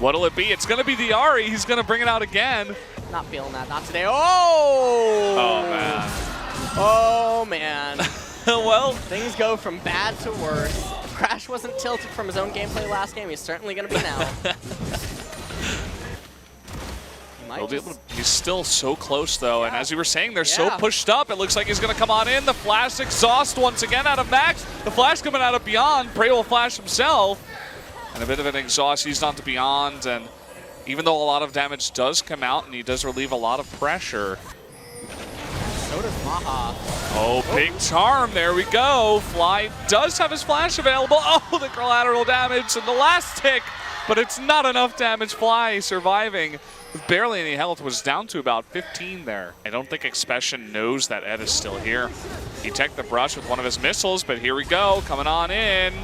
What'll it be? It's going to be the Ahri. He's going to bring it out again. Not feeling that. Not today. Oh! Oh, man. Oh, man. Well, things go from bad to worse. If Crash wasn't tilted from his own gameplay last game, he's certainly going to be now. He's still so close, though, and as you were saying, they're so pushed up. It looks like he's going to come on in. The flash exhaust once again out of Max. The flash coming out of Beyond. Prey will flash himself. And a bit of an exhaust used onto Beyond, and even though a lot of damage does come out, and he does relieve a lot of pressure. So does Maha. Oh, big charm. There we go. Fly does have his flash available. Oh, the collateral damage and the last tick, but it's not enough damage. Fly surviving with barely any health, was down to about 15 there. I don't think EXPESSION knows that Ed is still here. He teched the brush with one of his missiles, but here we go, coming on in.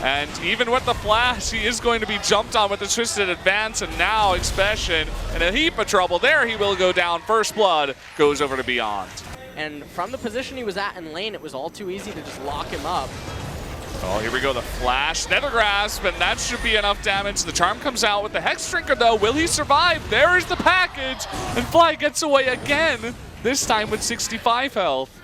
And even with the flash, he is going to be jumped on with the twisted advance, and now EXPESSION in a heap of trouble. There he will go down. First blood goes over to Beyond. And from the position he was at in lane, it was all too easy to just lock him up. Oh, here we go, the flash, Nether Grasp, and that should be enough damage. The charm comes out with the Hex Drinker, though. Will he survive? There is the package, and Fly gets away again, this time with 65 health.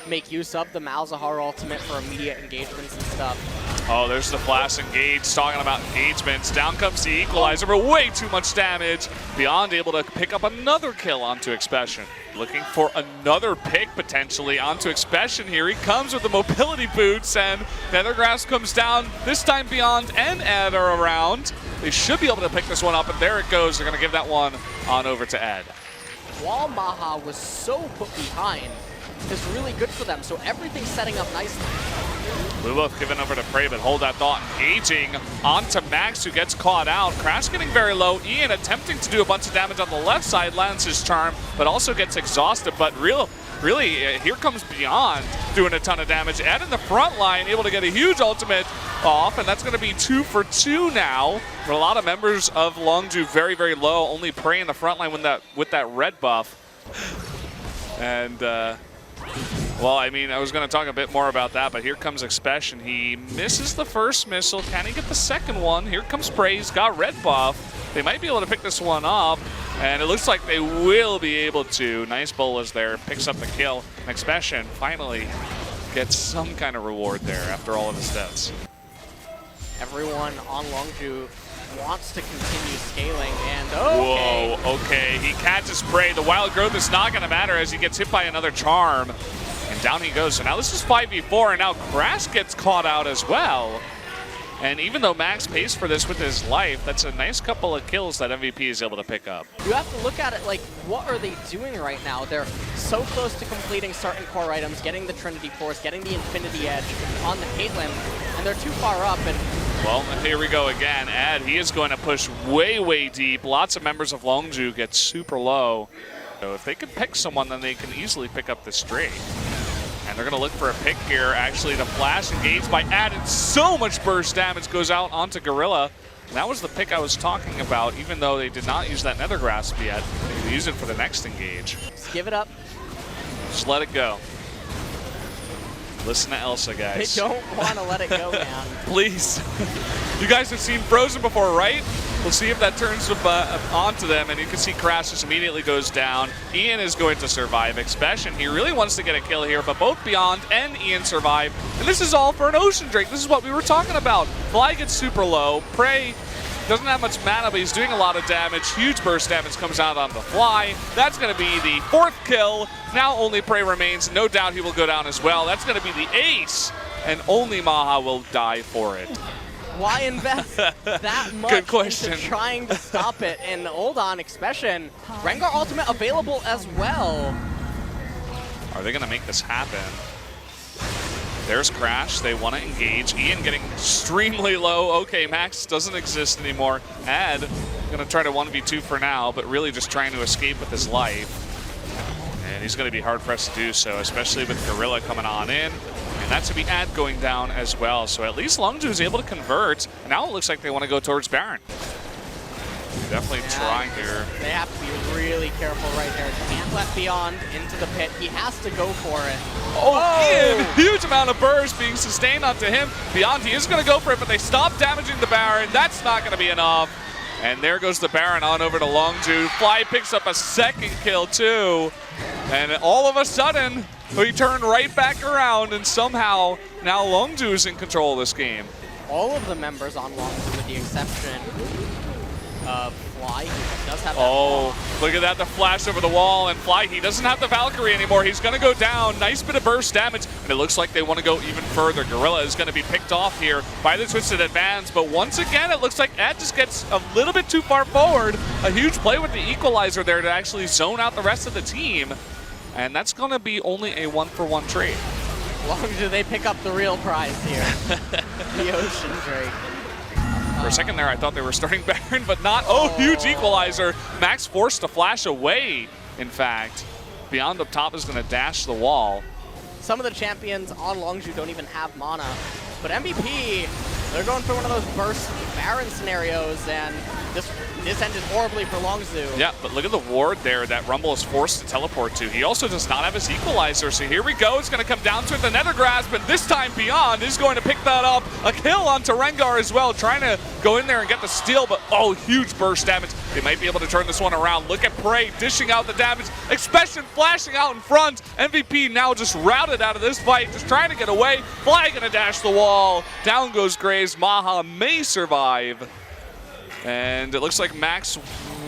Make use of the Malzahar ultimate for immediate engagements and stuff. Oh, there's the flash engage, talking about engagements. Down comes the equalizer, but way too much damage. Beyond able to pick up another kill onto EXPESSION. Looking for another pick potentially onto EXPESSION here. He comes with the mobility boots, and Nether Grasp comes down. This time Beyond and Ed are around. They should be able to pick this one up, and there it goes. They're going to give that one on over to Ed. While Maha was so put behind, is really good for them, so everything's setting up nicely. Lulu given over to Prey, but hold that thought. Engaging onto Max, who gets caught out. Crash getting very low. Ian attempting to do a bunch of damage on the left side, lands his charm, but also gets exhausted. But really, here comes Beyond doing a ton of damage. Ed in the front line, able to get a huge ultimate off, and that's going to be 2 for 2 now. For a lot of members of LONGZHU very, very low. Only Prey in the front line with that red buff. And well, I mean, I was going to talk a bit more about that, but here comes EXPESSION. He misses the first missile. Can he get the second one? Here comes Prey. He's got red buff. They might be able to pick this one up, and it looks like they will be able to. Nice bolas there. Picks up the kill. And EXPESSION finally gets some kind of reward there after all of his deaths. Everyone on LONGZHU wants to continue scaling, and okay. Whoa, okay. He catches Prey. The wild growth is not going to matter as he gets hit by another charm. And down he goes. So now this is 5v4, and now Crash gets caught out as well. And even though Max pays for this with his life, that's a nice couple of kills that MVP is able to pick up. You have to look at it like, what are they doing right now? They're so close to completing certain core items, getting the Trinity Force, getting the Infinity Edge on the Caitlyn, and they're too far up. And well, here we go again. Ed, he is going to push way, way deep. Lots of members of LONGZHU get super low. So if they can pick someone, then they can easily pick up this Drake. And they're going to look for a pick here. Actually, the flash engaged by Added. So much burst damage goes out onto Gorilla. And that was the pick I was talking about, even though they did not use that Nether Grasp yet. They can use it for the next engage. Just give it up. Just let it go. Listen to Elsa, guys. They don't want to let it go, man. Please. You guys have seen Frozen before, right? We'll see if that turns onto them, and you can see Crash just immediately goes down. Ian is going to survive. EXPESSION, he really wants to get a kill here, but both Beyond and Ian survive. And this is all for an Ocean Drake. This is what we were talking about. Fly gets super low. Prey doesn't have much mana, but he's doing a lot of damage. Huge burst damage comes out on the Fly. That's going to be the 4th kill. Now only Prey remains. No doubt he will go down as well. That's going to be the ace, and only Maha will die for it. Why invest that much Good question. into trying to stop it? And hold on, EXPESSION. Rengar ultimate available as well. Are they going to make this happen? There's Crash. They want to engage. Ian getting extremely low. Okay, Max doesn't exist anymore. Ed going to try to 1v2 for now, but really just trying to escape with his life. And he's going to be hard-pressed to do so, especially with Gorilla coming on in. And that's to be Ad going down as well. So at least LONGZHU is able to convert. And now it looks like they want to go towards Baron. Definitely trying here. They have to be really careful right there. Can't let Beyond into the pit. He has to go for it. Oh, Ian! Huge amount of burst being sustained onto him. Beyond, he is going to go for it, but they stop damaging the Baron. That's not going to be enough. And there goes the Baron on over to LONGZHU. Fly picks up a second kill too. And all of a sudden, we turn right back around and somehow now LONGZHU is in control of this game. All of the members on LONGZHU with the exception of Fly, who does have that Oh, wall. look at that, the flash over the wall, and Fly, he doesn't have the Valkyrie anymore. He's gonna go down, nice bit of burst damage, and it looks like they wanna go even further. Gorilla is gonna be picked off here by the Twisted Advance, but once again, it looks like Ed just gets a little bit too far forward. A huge play with the equalizer there to actually zone out the rest of the team, and that's gonna be only a 1-for-1 trade. LONGZHU, they pick up the real prize here. The Ocean Drake. For a second there, I thought they were starting Baron, but not. Oh, huge equalizer. Max forced to flash away, in fact. Beyond up top is going to dash the wall. Some of the champions on LONGZHU don't even have mana, but MVP, they're going for one of those burst Baron scenarios, and this ended horribly for LONGZHU. Yeah, but look at the ward there that Rumble is forced to teleport to. He also does not have his equalizer, so here we go. It's going to come down to it. The Nether Grasp, and this time Beyond is going to pick that up. A kill onto Rengar as well, trying to go in there and get the steal, but oh, huge burst damage. They might be able to turn this one around. Look at Prey dishing out the damage. EXPESSION flashing out in front. MVP now just routed out of this fight, just trying to get away. Fly going to dash the wall. Down goes Graves. Maha may survive. And it looks like Max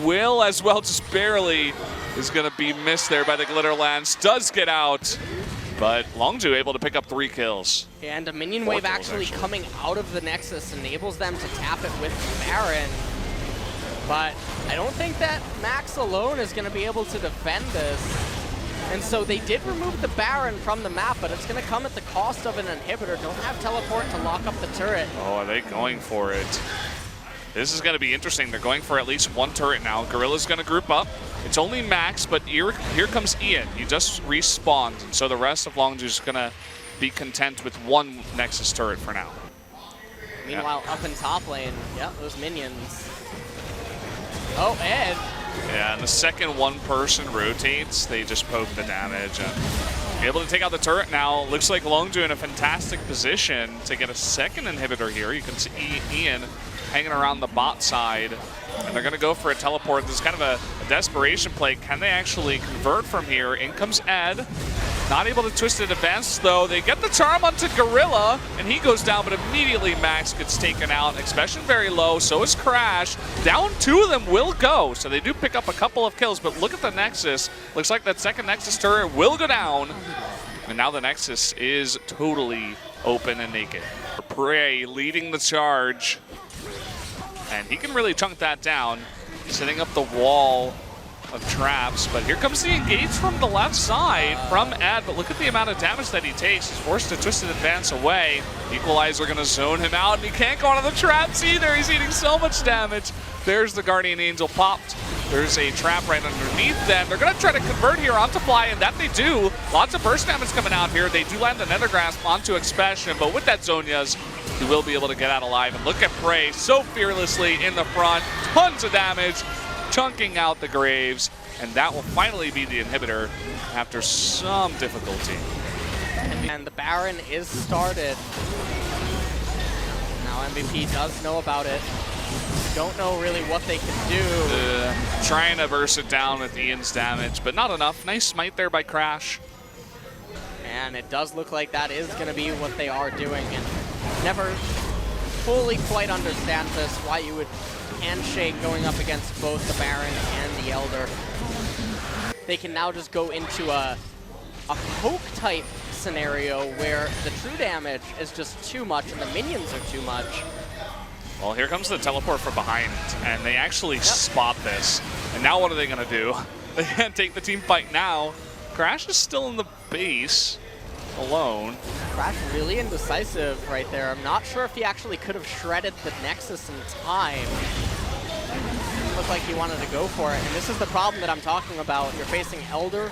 will as well, just barely, is going to be missed there by the Glitter Lance. Does get out, but LONGZHU able to pick up 3 kills. And a minion wave actually coming out of the Nexus enables them to tap it with Baron. But I don't think that Max alone is going to be able to defend this. And so they did remove the Baron from the map, but it's going to come at the cost of an inhibitor. Don't have teleport to lock up the turret. Oh, are they going for it? This is going to be interesting. They're going for at least 1 turret now. Gorilla's going to group up. It's only Max, but here comes Ian. He just respawned, and so the rest of LONGZHU is going to be content with 1 Nexus turret for now. Meanwhile, up in top lane, yeah, those minions. Oh, Ed. Yeah, and the second one person rotates, they just poke the damage. And be able to take out the turret now. Looks like LONGZHU in a fantastic position to get a second inhibitor here. You can see Ian hanging around the bot side, and they're going to go for a teleport. This is kind of a desperation play. Can they actually convert from here? In comes Ed. Not able to twist it advance, though. They get the charm onto Gorilla, and he goes down, but immediately Max gets taken out. EXPESSION very low, so is Crash. Down 2 of them will go, so they do pick up a couple of kills, but look at the Nexus. Looks like that second Nexus turret will go down, and now the Nexus is totally open and naked. Prey leading the charge. And he can really chunk that down, setting up the wall of traps. But here comes the engage from the left side from Ed. But look at the amount of damage that he takes. He's forced to twist and advance away. Equalizer going to zone him out, and he can't go out of the traps either. He's eating so much damage. There's the Guardian Angel popped. There's a trap right underneath them. They're going to try to convert here onto Fly, and that they do. Lots of burst damage coming out here. They do land the Nether Grasp onto EXPESSION, but with that Zhonya's, he will be able to get out alive. And look at Prey so fearlessly in the front. Tons of damage, chunking out the Graves, and that will finally be the inhibitor after some difficulty. And the Baron is started. Now MVP does know about it. Don't know really what they can do. Trying to burst it down with Ian's damage, but not enough. Nice smite there by Crash. And it does look like that is going to be what they are doing. And never fully quite understand this, why you would handshake going up against both the Baron and the Elder. They can now just go into a poke type scenario where the true damage is just too much and the minions are too much. Well, here comes the teleport from behind, and they actually spot this. And now what are they going to do? They can't take the team fight now. Crash is still in the base, alone. Crash really indecisive right there. I'm not sure if he actually could have shredded the Nexus in time. Looked like he wanted to go for it, and this is the problem that I'm talking about. You're facing Elder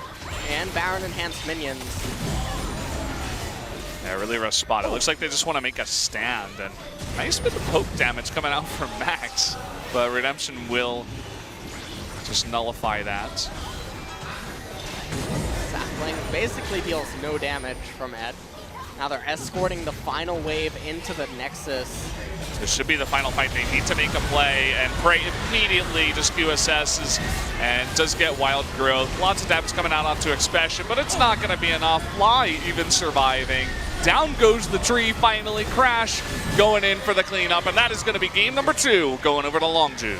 and Baron enhanced minions. Yeah, really rough spot. It looks like they just want to make a stand, and nice bit of poke damage coming out from Max, but Redemption will just nullify that. Sapling basically deals no damage from Ed. Now they're escorting the final wave into the Nexus. This should be the final fight. They need to make a play, and Prey immediately just QSSs and does get wild growth. Lots of damage coming out onto Expression, but it's not going to be enough. Fly even surviving. Down goes the tree finally. Crash going in for the cleanup, and that is going to be game number 2 going over to LONGZHU.